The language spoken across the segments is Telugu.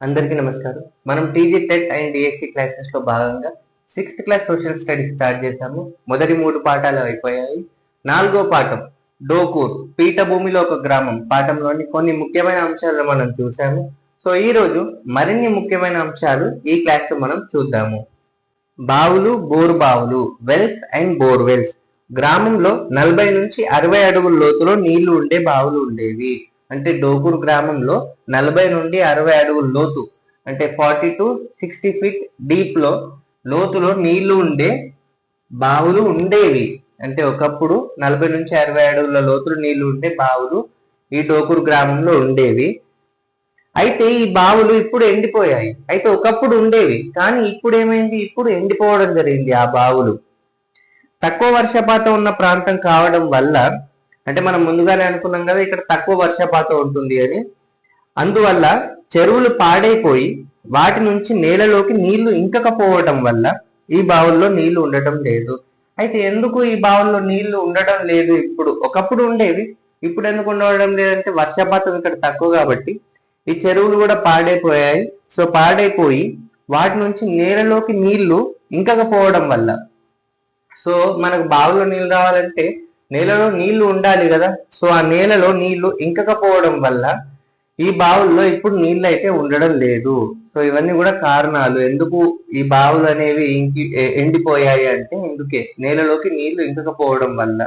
అందరికీ నమస్కారం. మనం TG TET and DSC classes లో భాగంగా 6th class social studies start చేశాము. మొదటి 3 పాఠాలు అయిపోయాయి. 4వ పాఠం డోకూర్ పీఠభూమిలో ఒక గ్రామం పాఠంలోని కొన్ని ముఖ్యమైన అంశాలను మనం చూసాము. సో ఈ రోజు మరిన్ని ముఖ్యమైన అంశాలు ఈ క్లాస్ లో మనం చూద్దాము. బావులు, బోరు బావులు, వెల్స్ అండ్ బోర్వెల్స్. గ్రామంలో 40 నుంచి 60 అడుగుల లోతులో నీళ్లు ఉండే బావులు ఉండేవి. అంటే డోకూర్ గ్రామంలో 40 నుండి 60 అడుగుల లోతు, అంటే 40 to 60 ఫీట్ డీప్ లో లోతులో నీళ్లు ఉండే బావులు ఉండేవి. అంటే ఒకప్పుడు 40 నుంచి 60 అడుగుల లోతులు నీళ్లు ఉండే బావులు ఈ డోకూర్ గ్రామంలో ఉండేవి. అయితే ఈ బావులు ఇప్పుడు ఎండిపోయాయి. అయితే ఒకప్పుడు ఉండేవి, కానీ ఇప్పుడు ఏమైంది? ఇప్పుడు ఎండిపోవడం జరిగింది ఆ బావులు. తక్కువ వర్షపాతం ఉన్న ప్రాంతం కావడం వల్ల, అంటే మనం ముందుగానే అనుకున్నాం కదా ఇక్కడ తక్కువ వర్షపాతం ఉంటుంది అని, అందువల్ల చెరువులు పాడైపోయి వాటి నుంచి నేలలోకి నీళ్లు ఇంకకపోవడం వల్ల ఈ బావుల్లో నీళ్లు ఉండటం లేదు. అయితే ఎందుకు ఈ బావుల్లో నీళ్లు ఉండటం లేదు? ఇప్పుడు ఒకప్పుడు ఉండేవి, ఇప్పుడు ఎందుకు ఉండడం లేదంటే వర్షపాతం ఇక్కడ తక్కువ కాబట్టి ఈ చెరువులు కూడా పాడైపోయాయి. సో పాడైపోయి వాటి నుంచి నేలలోకి నీళ్లు ఇంకకపోవడం వల్ల, సో మనకు బావుల్లో నీళ్లు రావాలంటే నేలలో నీళ్లు ఉండాలి కదా. సో ఆ నేలలో నీళ్లు ఇంకకపోవడం వల్ల ఈ బావుల్లో ఇప్పుడు నీళ్లు అయితే ఉండడం లేదు. సో ఇవన్నీ కూడా కారణాలు ఎందుకు ఈ బావులు అనేవి ఎండిపోయాయి అంటే ఇందుకే, నేలలోకి నీళ్లు ఇంకకపోవడం వల్ల.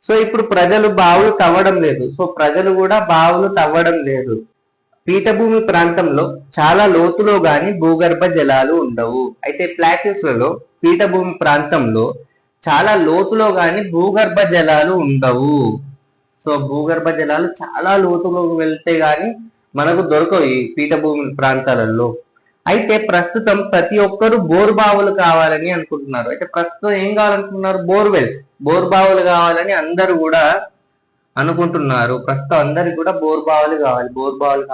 సో ఇప్పుడు ప్రజలు బావులు తవ్వడం లేదు. సో ప్రజలు కూడా బావులు తవ్వడం లేదు. పీఠభూమి ప్రాంతంలో చాలా లోతులో గాని భూగర్భ జలాలు ఉండవు. అయితే ప్లాటివ్స్లలో పీఠభూమి ప్రాంతంలో చాలా లోతులో గాని భూగర్భ జలాలు ఉండవు. సో భూగర్భ జలాలు చాలా లోతులోకి వెళ్తే గాని మనకు దొరకవు ఈ పీఠభూమి ప్రాంతాలలో. అయితే ప్రస్తుతం ప్రతి ఒక్కరు బోర్ బావులు కావాలని అనుకుంటున్నారు. అయితే ప్రస్తుతం ఏం కావాలనుకుంటున్నారు? బోర్వెల్స్, బోర్ బావులు కావాలని అందరూ కూడా అనుకుంటున్నారు. ప్రస్తుతం అందరికి కూడా బోర్ బావులు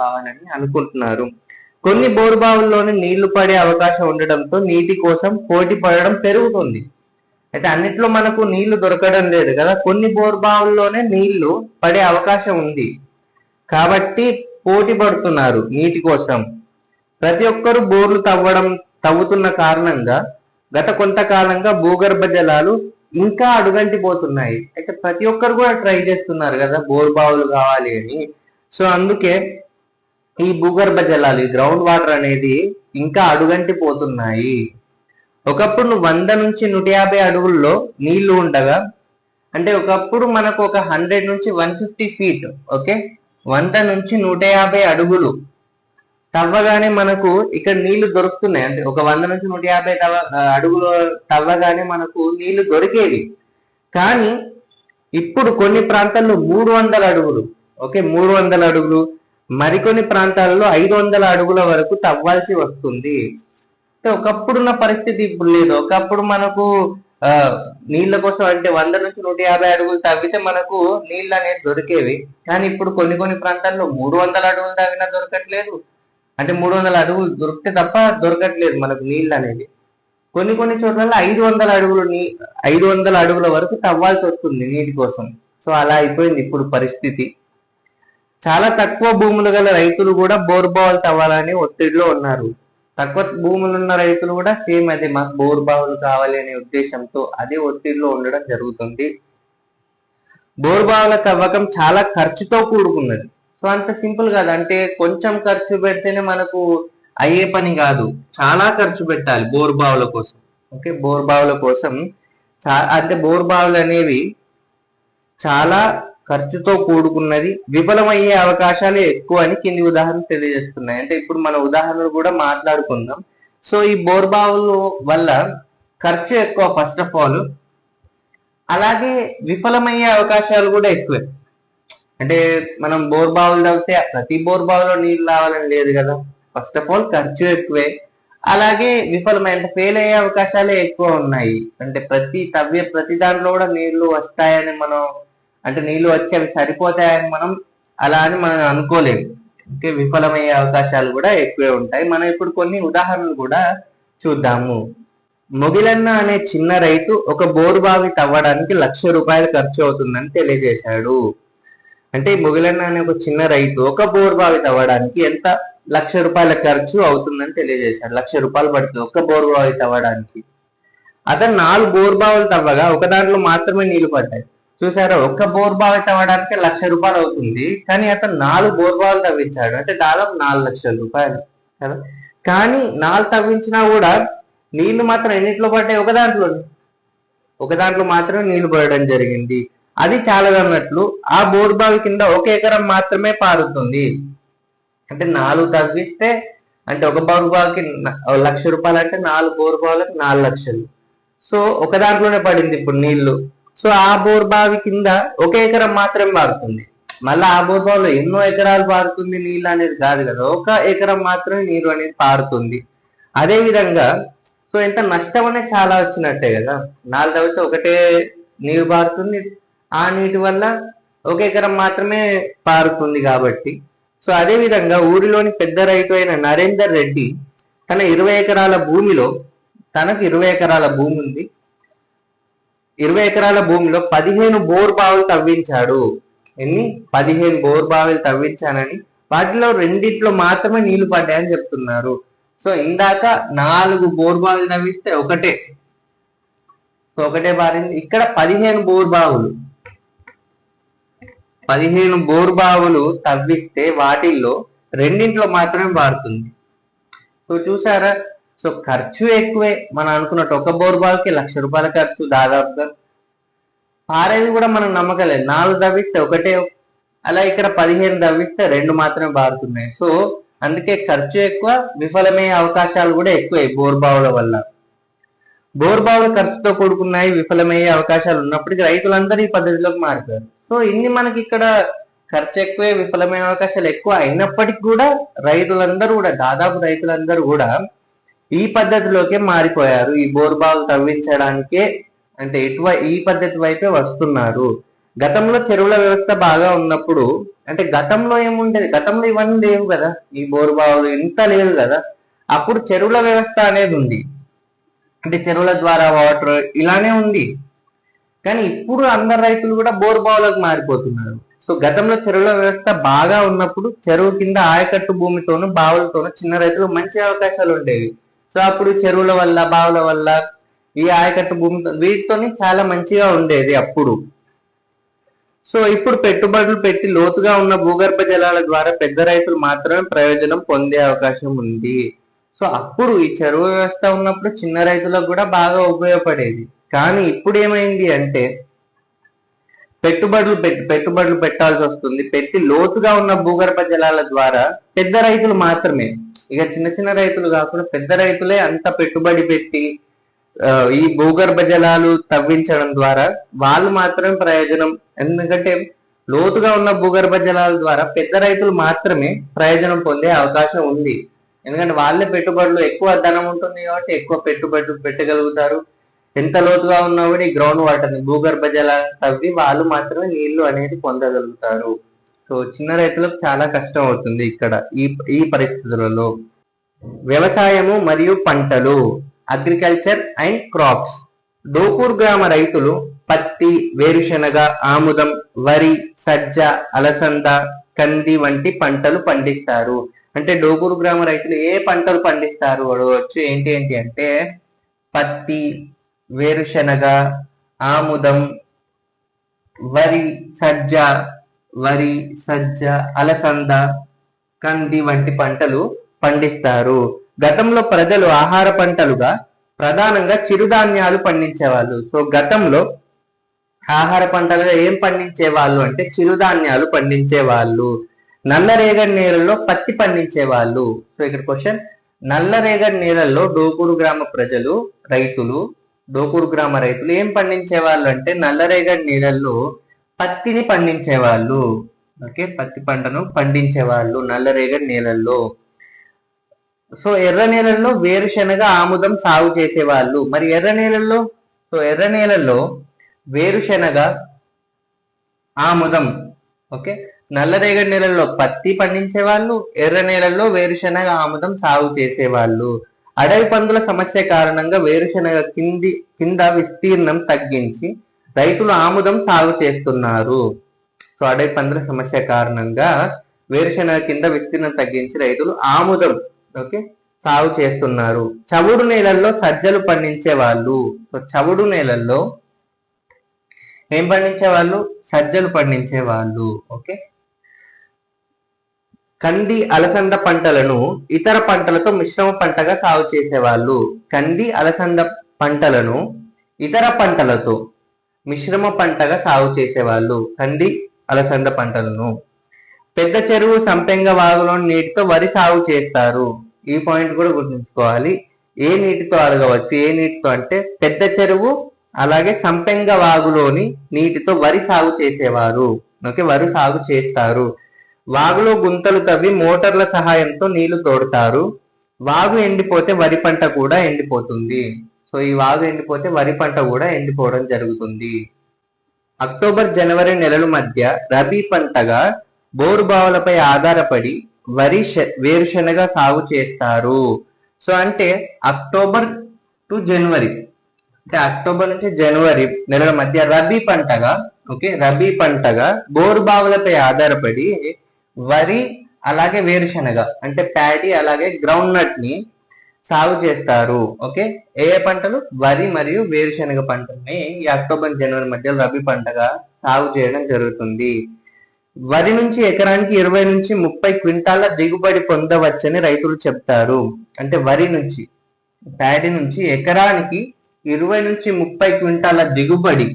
కావాలని అనుకుంటున్నారు. కొన్ని బోర్ బావుల్లోనే నీళ్లు పడే అవకాశం ఉండడంతో నీటి కోసం పోటీ పడడం పెరుగుతుంది. అయితే అన్నిట్లో మనకు నీళ్లు దొరకడం లేదు కదా, కొన్ని బోర్ బావుల్లోనే నీళ్లు పడే అవకాశం ఉంది కాబట్టి పోటీ పడుతున్నారు నీటి కోసం. ప్రతి ఒక్కరు బోర్లు తవ్వుతున్న కారణంగా గత కొంతకాలంగా భూగర్భ జలాలు ఇంకా అడుగంటిపోతున్నాయి. అయితే ప్రతి ఒక్కరు కూడా ట్రై చేస్తున్నారు కదా బోర్ బావులు కావాలి అని. సో అందుకే ఈ భూగర్భ జలాలు, ఈ గ్రౌండ్ వాటర్ అనేది ఇంకా అడుగంటిపోతున్నాయి. ఒకప్పుడు 100 నుంచి 150 అడుగుల్లో నీళ్లు ఉండగా, అంటే ఒకప్పుడు మనకు ఒక 100 నుంచి 150 ఫీట్, ఓకే, 100 నుంచి 150 అడుగులు తవ్వగానే మనకు ఇక్కడ నీళ్లు దొరుకుతున్నాయి. అంటే ఒక 100 నుంచి 150 అడుగులు తవ్వగానే మనకు నీళ్లు దొరికేవి. కానీ ఇప్పుడు కొన్ని ప్రాంతాల్లో 300 అడుగులు, ఓకే, 300 అడుగులు, మరికొన్ని ప్రాంతాల్లో 500 అడుగుల వరకు తవ్వాల్సి వస్తుంది. ఒకప్పుడున్న పరిస్థితి ఇప్పుడు లేదు. ఒకప్పుడు మనకు నీళ్ల కోసం అంటే 100 నుంచి 150 అడుగులు తవ్వితే మనకు నీళ్ళు అనేది దొరికేవి. కానీ ఇప్పుడు కొన్ని ప్రాంతాల్లో 300 అడుగులు తవ్వినా దొరకట్లేదు. అంటే 300 అడుగులు దొరికితే తప్ప దొరకట్లేదు మనకు నీళ్ళు అనేది. కొన్ని చోట్ల 500 అడుగుల వరకు తవ్వాల్సి వస్తుంది నీటి కోసం. సో అలా అయిపోయింది ఇప్పుడు పరిస్థితి. చాలా తక్కువ భూములు గల రైతులు కూడా బోర్ బావులు తవ్వాలని ఒత్తిడిలో ఉన్నారు. తక్కువ భూములు ఉన్న రైతులు కూడా సేమ్ అదే, మాకు బోర్ బావులు కావాలి అనే ఉద్దేశంతో అదే ఒత్తిడిలో ఉండడం జరుగుతుంది. బోర్ బావుల తవ్వకం చాలా ఖర్చుతో కూడుకున్నది. సో అంత సింపుల్ కాదు, అంటే కొంచెం ఖర్చు పెడితేనే మనకు అయ్యే పని కాదు, చాలా ఖర్చు పెట్టాలి బోర్ బావుల కోసం. ఓకే, బోర్ బావుల కోసం అంటే బోర్ బావులు అనేవి చాలా ఖర్చుతో కూడుకున్నది, విఫలమయ్యే అవకాశాలు ఎక్కువ అని కింది ఉదాహరణ తెలియజేస్తున్నాయి. అంటే ఇప్పుడు మన ఉదాహరణలు కూడా మాట్లాడుకుందాం. సో ఈ బోర్ బావుల వల్ల ఖర్చు ఎక్కువ ఫస్ట్ ఆఫ్ ఆల్, అలాగే విఫలమయ్యే అవకాశాలు కూడా ఎక్కువే. అంటే మనం బోర్ బావులు తవ్వితే ప్రతి బోర్ బావులో నీళ్ళు రావాలని లేదు కదా. ఫస్ట్ ఆఫ్ ఆల్ ఖర్చు ఎక్కువే, అలాగే విఫలమైన ఫెయిల్ అయ్యే అవకాశాలే ఎక్కువ ఉన్నాయి. అంటే ప్రతి దాంట్లో కూడా నీళ్లు వస్తాయని మనం, అంటే నీళ్లు వచ్చి అవి సరిపోతాయని మనం అనుకోలేము. ఓకే, విఫలమయ్యే అవకాశాలు కూడా ఎక్కువే ఉంటాయి. మనం ఇప్పుడు కొన్ని ఉదాహరణలు కూడా చూద్దాము. మొగిలన్న అనే చిన్న రైతు ఒక బోరు బావి తవ్వడానికి 1,00,000 రూపాయలు ఖర్చు అవుతుందని తెలియజేశాడు. అంటే మొగిలన్న అనే ఒక చిన్న రైతు ఒక బోరు బావి తవ్వడానికి ఎంత రూపాయల ఖర్చు అవుతుందని తెలియజేశాడు. 1,00,000 పడుతుంది ఒక్క బోరుబావి తవ్వడానికి. అతను 4 బోరుబావులు తవ్వగా ఒక దాంట్లో మాత్రమే నీళ్లు పడ్డాయి. చూసారా, ఒక్క బోరుబావి తవ్వడానికి 1,00,000 అవుతుంది, కానీ అతను 4 బోరుబావులు తవ్వించాడు, అంటే దాదాపు 4,00,000 రూపాయలు కదా. కానీ 4 తవ్వించినా కూడా నీళ్లు మాత్రం ఎన్నిట్లో పడ్డాయి? ఒక దాంట్లో మాత్రమే నీళ్లు పడడం జరిగింది. అది చాలదన్నట్లు ఆ బోరుబావి కింద 1 ఎకరం మాత్రమే పారుతుంది. అంటే 4 తవ్విస్తే, అంటే ఒక బోరుబావికి 1,00,000 రూపాయలు, అంటే 4 బోరుబావులకు 4,00,000. సో ఒక దాంట్లోనే పడింది ఇప్పుడు నీళ్లు. సో ఆ బోరుబావి కింద 1 ఎకరం మాత్రమే పారుతుంది. మళ్ళీ ఆ బోరుబావిలో ఎన్నో ఎకరాలు పారుతుంది నీళ్ళు అనేది కాదు కదా, 1 ఎకరం మాత్రమే నీరు అనేది పారుతుంది. అదే విధంగా సో ఎంత నష్టం అనేది చాలా వచ్చినట్టే కదా. 4 తవ్వితే ఒకటే నీరు పారుతుంది, ఆ నీటి వల్ల 1 ఎకరం మాత్రమే పారుతుంది కాబట్టి. సో అదే విధంగా ఊరిలోని పెద్ద రైతు అయిన నరేందర్ రెడ్డి తన 20 ఎకరాల భూమిలో, తనకు 20 ఎకరాల భూమి ఉంది, 20 ఎకరాల భూమిలో 15 బోర్ బావులు తవ్వించాడు. 15 బోర్ బావులు తవ్వించానని, వాటిలో 2 మాత్రమే నీళ్లు పడ్డాయని చెప్తున్నారు. సో ఇందాక 4 బోర్ బావులు తవ్విస్తే ఒకటే పారింది. ఇక్కడ 15 బోర్ బావులు 15 బోర్ బావులు తవ్విస్తే వాటిల్లో 2 మాత్రమే పారుతుంది. సో చూసారా, సో ఖర్చు ఎక్కువే. మనం అనుకున్నట్టు ఒక బోర్ బావుకి 1,00,000 రూపాయల ఖర్చు దాదాపుగా. పారేది కూడా మనం నమ్మకలేదు, 4 తవ్విస్తే ఒకటే, అలా ఇక్కడ 15 తవ్విస్తే 2 మాత్రమే పారుతున్నాయి. సో అందుకే ఖర్చు ఎక్కువ, విఫలమయ్యే అవకాశాలు కూడా ఎక్కువ బోర్ బావుల వల్ల. బోర్ బావులు ఖర్చుతో కూడుకున్నాయి, విఫలమయ్యే అవకాశాలు ఉన్నప్పటికీ రైతులందరూ ఈ పద్ధతిలోకి మారిపోయారు. సో ఇన్ని మనకి ఇక్కడ ఖర్చు ఎక్కువే, విఫలమైన అవకాశాలు ఎక్కువ అయినప్పటికీ కూడా దాదాపు రైతులందరూ కూడా ఈ పద్ధతిలోకే మారిపోయారు. ఈ బోర్ బావులు తవ్వించడానికే, అంటే ఈ పద్ధతి వైపే వస్తున్నారు. గతంలో చెరువుల వ్యవస్థ బాగా ఉన్నప్పుడు, అంటే గతంలో ఏముండేది, గతంలో ఇవన్నీ లేవు కదా, ఈ బోర్ బావులు ఇంత లేదు కదా. అప్పుడు చెరువుల వ్యవస్థ అనేది ఉంది, అంటే చెరువుల ద్వారా వాటర్ ఇలానే ఉంది. కానీ ఇప్పుడు అందరు రైతులు కూడా బోర్ బావులకు మారిపోతున్నారు. సో గతంలో చెరువుల వ్యవస్థ బాగా ఉన్నప్పుడు చెరువు కింద ఆయకట్టు భూమితోనూ బావులతోనూ చిన్న రైతులు మంచి అవకాశాలు ఉండేవి. సో అప్పుడు చెరువుల వల్ల, బావుల వల్ల, ఈ ఆయకట్టు భూమితో, వీటితోని చాలా మంచిగా ఉండేది అప్పుడు. సో ఇప్పుడు పెట్టుబడులు పెట్టి లోతుగా ఉన్న భూగర్భ జలాల ద్వారా పెద్ద రైతులు మాత్రమే ప్రయోజనం పొందే అవకాశం ఉంది. సో అప్పుడు ఈ చెరువు వ్యవస్థ ఉన్నప్పుడు చిన్న రైతులకు కూడా బాగా ఉపయోగపడేది. కానీ ఇప్పుడు ఏమైంది అంటే పెట్టుబడులు పెట్టాల్సి వస్తుంది. పెట్టి లోతుగా ఉన్న భూగర్భ జలాల ద్వారా పెద్ద రైతులు మాత్రమే, ఇక చిన్న రైతులు కాకుండా పెద్ద రైతులే అంత పెట్టుబడి పెట్టి ఈ భూగర్భ జలాలు తవ్వించడం ద్వారా వాళ్ళు మాత్రమే ప్రయోజనం. ఎందుకంటే లోతుగా ఉన్న భూగర్భ జలాల ద్వారా పెద్ద రైతులు మాత్రమే ప్రయోజనం పొందే అవకాశం ఉంది. ఎందుకంటే వాళ్ళే పెట్టుబడులు, ఎక్కువ ధనం ఉంటుంది కాబట్టి ఎక్కువ పెట్టుబడులు పెట్టగలుగుతారు. ఎంత లోతుగా ఉన్నా కూడా ఈ గ్రౌండ్ వాటర్, భూగర్భ జలాలు తవ్వి వాళ్ళు మాత్రమే నీళ్లు అనేది పొందగలుగుతారు. సో చిన్న రైతులకు చాలా కష్టం అవుతుంది ఇక్కడ ఈ పరిస్థితులలో. వ్యవసాయము మరియు పంటలు, అగ్రికల్చర్ అండ్ క్రాప్స్. డోకూర్ గ్రామ రైతులు పత్తి, వేరుశనగ, ఆముదం, వరి, సజ్జ, అలసంద, కంది వంటి పంటలు పండిస్తారు. అంటే డోకూర్ గ్రామ రైతులు ఏ పంటలు పండిస్తారు అడగవచ్చు. ఏంటి అంటే పత్తి, వేరుశనగ, ఆముదం, వరి, సజ్జ, అలసంద, కంది వంటి పంటలు పండిస్తారు. గతంలో ప్రజలు ఆహార పంటలుగా ప్రధానంగా చిరుధాన్యాలు పండించేవాళ్ళు. సో గతంలో ఆహార పంటలుగా ఏం పండించేవాళ్ళు అంటే చిరుధాన్యాలు పండించేవాళ్ళు. నల్లరేగడి నేలల్లో పత్తి పండించేవాళ్ళు. సో ఇక్కడ క్వశ్చన్, నల్లరేగడి నేలల్లో డోకూరు గ్రామ రైతులు ఏం పండించేవాళ్ళు అంటే నల్లరేగడి నేలల్లో పత్తిని పండించేవాళ్ళు. ఓకే, పత్తి పంటను పండించేవాళ్ళు నల్లరేగడి నేలల్లో. సో ఎర్ర నేలల్లో వేరుశనగ, ఆముదం సాగు చేసేవాళ్ళు. మరి ఎర్ర నేలల్లో వేరుశనగ, ఆముదం, ఓకే, నల్లరేగడి నేలల్లో పత్తి పండించేవాళ్ళు, ఎర్ర నేలల్లో వేరుశనగ, ఆముదం సాగు చేసేవాళ్ళు. అడవి పందుల సమస్య కారణంగా వేరుశనగ కింద విస్తీర్ణం తగ్గించి రైతులు ఆముదం సాగు చేస్తున్నారు. సో అడవి పందుల సమస్య కారణంగా వేరుశెనగ కింద విస్తీర్ణం తగ్గించి రైతులు ఆముదం ఓకే సాగు చేస్తున్నారు. చవుడు నేలల్లో సజ్జలు పండించే వాళ్ళు. సో చవుడు నేలల్లో ఏం పండించే వాళ్ళు? సజ్జలు పండించే వాళ్ళు. ఓకే. కంది అలసంద పంటలను ఇతర పంటలతో మిశ్రమ పంటగా సాగు చేసేవాళ్ళు. కంది అలసంద పంటలను ఇతర పంటలతో మిశ్రమ పంటగా సాగు చేసేవాళ్ళు. కంది అలసంద పంటలను. పెద్ద చెరువు సంపెంగ వాగులోని నీటితో వరి సాగు చేస్తారు. ఈ పాయింట్ కూడా గుర్తుంచుకోవాలి. ఏ నీటితో అడగవచ్చు. ఏ నీటితో అంటే పెద్ద చెరువు అలాగే సంపెంగ వాగులోని నీటితో వరి సాగు చేసేవారు. ఓకే, వరి సాగు చేస్తారు. వాగులో గుంతలు తవ్వి మోటార్ల సహాయంతో నీళ్లు తోడతారు. వాగు ఎండిపోతే వరి పంట కూడా ఎండిపోతుంది. సో ఈ వాగు ఎండిపోతే వరి పంట కూడా ఎండిపోవడం జరుగుతుంది. అక్టోబర్ జనవరి నెలల మధ్య రబీ పంటగా బోరుబావులపై ఆధారపడి వరి వేరుశెనగ సాగు చేస్తారు. సో అంటే అక్టోబర్ టు జనవరి, అంటే అక్టోబర్ నుంచి జనవరి నెలల మధ్య రబీ పంటగా ఓకే రబీ పంటగా బోరుబావులపై ఆధారపడి వరి అలాగే వేరుశెనగ అంటే ప్యాడీ అలాగే గ్రౌండ్ నట్ ని సాగు చేస్తారు. ఓకే, ఏ పంటలు? వరి మరియు వేరుశెనగ పంటల్ని ఈ అక్టోబర్ జనవరి మధ్య రబీ పంటగా సాగు చేయడం జరుగుతుంది. వరి నుంచి ఎకరానికి 20 నుంచి 30 క్వింటాల దిగుబడి పొందవచ్చని రైతులు చెప్తారు. అంటే వరి నుంచి ప్యాడీ నుంచి ఎకరానికి 20 నుంచి 30 క్వింటాల దిగుబడి.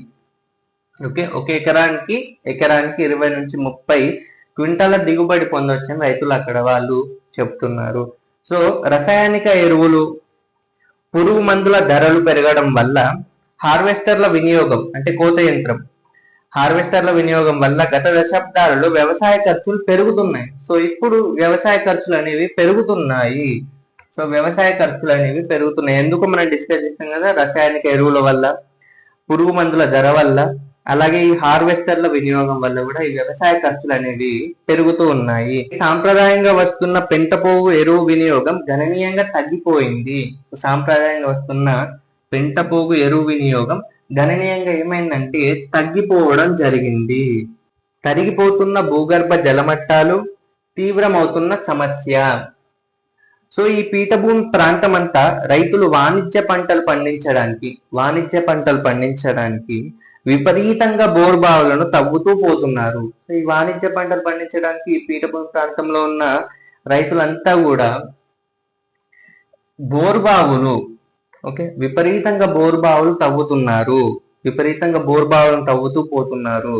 ఓకే, ఒక ఎకరానికి 20 నుంచి 30 క్వింటాల దిగుబడి పొందవచ్చని రైతులు అక్కడ వాళ్ళు చెప్తున్నారు. సో రసాయనిక ఎరువులు, పురుగు మందుల ధరలు పెరగడం వల్ల హార్వెస్టర్ల వినియోగం అంటే కోత యంత్రం హార్వెస్టర్ల వినియోగం వల్ల గత దశాబ్దాలలో వ్యవసాయ ఖర్చులు పెరుగుతున్నాయి. సో ఇప్పుడు వ్యవసాయ ఖర్చులు అనేవి పెరుగుతున్నాయి. ఎందుకు మనం డిస్కస్ చేస్తాం కదా, రసాయనిక ఎరువుల వల్ల, పురుగు మందుల ధర వల్ల, అలాగే ఈ హార్వెస్టర్ల వినియోగం వల్ల కూడా ఈ వ్యవసాయ ఖర్చులు అనేవి పెరుగుతూ ఉన్నాయి. సాంప్రదాయంగా వస్తున్న పెంటపోగు ఎరువు వినియోగం గణనీయంగా తగ్గిపోయింది. సాంప్రదాయంగా వస్తున్న పెంటపోగు ఎరువు వినియోగం గణనీయంగా ఏమైందంటే తగ్గిపోవడం జరిగింది. తరిగిపోతున్న భూగర్భ జలమట్టాలు తీవ్రమవుతున్న సమస్య. సో ఈ పీఠభూమి ప్రాంతం అంతా రైతులు వాణిజ్య పంటలు పండించడానికి విపరీతంగా బోర్బావులను తవ్వుతూ పోతున్నారు. సో ఈ వాణిజ్య పంటలు పండించడానికి ఈ పీఠభూమి ప్రాంతంలో ఉన్న రైతులంతా కూడా బోర్బావులు విపరీతంగా బోర్బావులు తవ్వుతూ పోతున్నారు.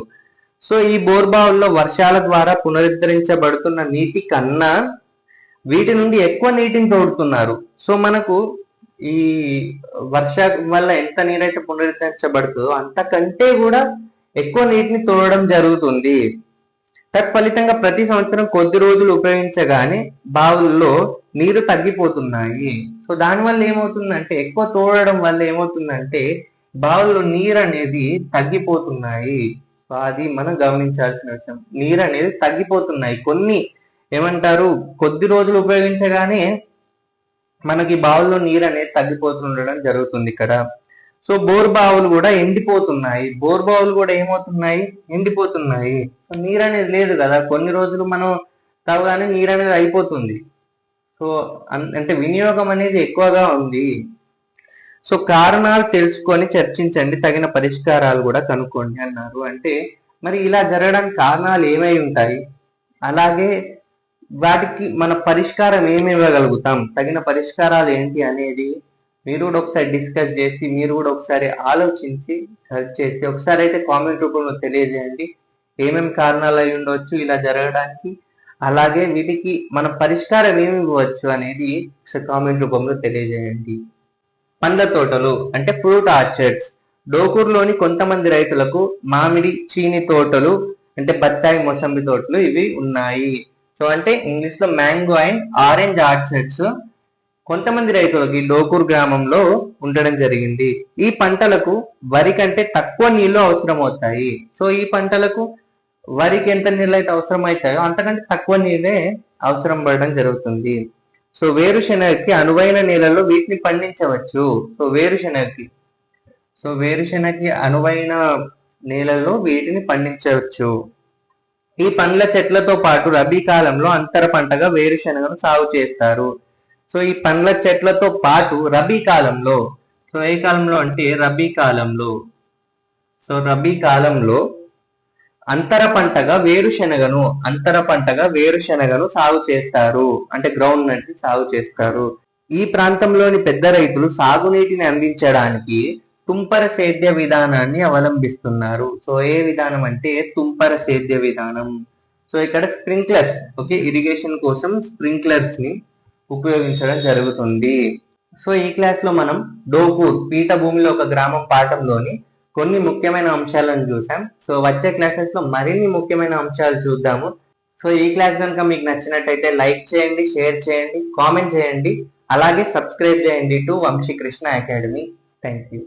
సో ఈ బోర్బావుల్లో వర్షాల ద్వారా పునరుద్ధరించబడుతున్న నీటి కన్నా వీటి నుండి ఎక్కువ నీటిని తోడుతున్నారు. సో మనకు ఈ వర్షం వల్ల ఎంత నీరైతే పునరుద్ధరించబడుతుందో అంతకంటే కూడా ఎక్కువ నీటిని తోడడం జరుగుతుంది. తత్ఫలితంగా ప్రతి సంవత్సరం కొద్ది రోజులు ఉపయోగించగానే బావుల్లో నీరు తగ్గిపోతున్నాయి. సో దానివల్ల ఏమవుతుందంటే, ఎక్కువ తోడడం వల్ల ఏమవుతుందంటే బావుల్లో నీరు అనేది తగ్గిపోతున్నాయి. సో అది మనం గమనించాల్సిన విషయం. నీరు అనేది తగ్గిపోతున్నాయి. కొద్ది రోజులు ఉపయోగించగానే మనకి బావుల్లో నీరు అనేది తగ్గిపోతుండడం జరుగుతుంది ఇక్కడ. సో బోర్ బావులు కూడా ఎండిపోతున్నాయి. ఎండిపోతున్నాయి. సో నీరు అనేది లేదు కదా, కొన్ని రోజులు మనం తాగగానే నీరు అనేది అయిపోతుంది. సో అంటే వినియోగం అనేది ఎక్కువగా ఉంది. సో కారణాలు తెలుసుకొని చర్చించండి, తగిన పరిష్కారాలు కూడా కనుక్కోండి అన్నారు. అంటే మరి ఇలా జరగడానికి కారణాలు ఏమై ఉంటాయి, అలాగే వాటికి మన పరిష్కారం ఏమి ఇవ్వగలుగుతాం, తగిన పరిష్కారాలు ఏంటి అనేది మీరు కూడా ఒకసారి డిస్కస్ చేసి, మీరు కూడా ఒకసారి ఆలోచించి సెర్చ్ చేసి ఒకసారి అయితే కామెంట్ రూపంలో తెలియజేయండి. ఏమేమి కారణాలు అయి ఉండవచ్చు ఇలా జరగడానికి, అలాగే వీటికి మన పరిష్కారం ఏమి ఇవ్వచ్చు అనేది కామెంట్ రూపంలో తెలియజేయండి. పండ్ల తోటలు అంటే ఫ్రూట్ ఆర్చర్డ్స్. డోకూరులోని కొంతమంది రైతులకు మామిడి, చీని తోటలు అంటే బత్తాయి, మొసంబి తోటలు ఇవి ఉన్నాయి. సో అంటే ఇంగ్లీష్ లో మ్యాంగో అండ్ ఆరెంజ్ ఆర్చర్డ్స్ కొంతమంది రైతులకి డోకూరు గ్రామంలో ఉండడం జరిగింది. ఈ పంటలకు వరి కంటే తక్కువ నీళ్లు అవసరం అవుతాయి. సో ఈ పంటలకు వరికి ఎంత నీళ్ళు అయితే అవసరం అవుతాయో అంతకంటే తక్కువ నీళ్ళే అవసరం పడడం జరుగుతుంది. సో వేరుశెనగకి అనువైన నేలలో వీటిని పండించవచ్చు. వేరుశెనగకి అనువైన నేలలో వీటిని పండించవచ్చు. ఈ పండ్ల చెట్లతో పాటు రబీ కాలంలో అంతర పంటగా వేరుశనగను సాగు చేస్తారు. సో ఈ పండ్ల చెట్లతో పాటు రబీ కాలంలో, సో ఏ కాలంలో అంటే రబీ కాలంలో, సో రబీ కాలంలో అంతర పంటగా వేరుశనగను సాగు చేస్తారు. అంటే గ్రౌండ్ నట్ సాగు చేస్తారు. ఈ ప్రాంతంలోని పెద్ద రైతులు సాగునీటిని అందించడానికి తుంపర సేద్య విధానాన్ని అవలంబిస్తున్నారు. సో ఏ విధానం అంటే తుంపర సేద్య విధానం. సో ఇక్కడ స్ప్రింక్లర్స్, ఓకే, ఇరిగేషన్ కోసం స్ప్రింక్లర్స్ ని ఉపయోగించడం జరుగుతుంది. సో ఈ క్లాస్ లో మనం డోకూర్ పీఠభూమిలో ఒక గ్రామం పాఠంలోని కొన్ని ముఖ్యమైన అంశాలను చూసాం. సో వచ్చే క్లాసెస్ లో మరిన్ని ముఖ్యమైన అంశాలు చూద్దాము. సో ఈ క్లాస్ కనుక మీకు నచ్చినట్టయితే లైక్ చేయండి, షేర్ చేయండి, కామెంట్ చేయండి, అలాగే సబ్స్క్రైబ్ చేయండి to Vamshi Krishna Academy. Thank you.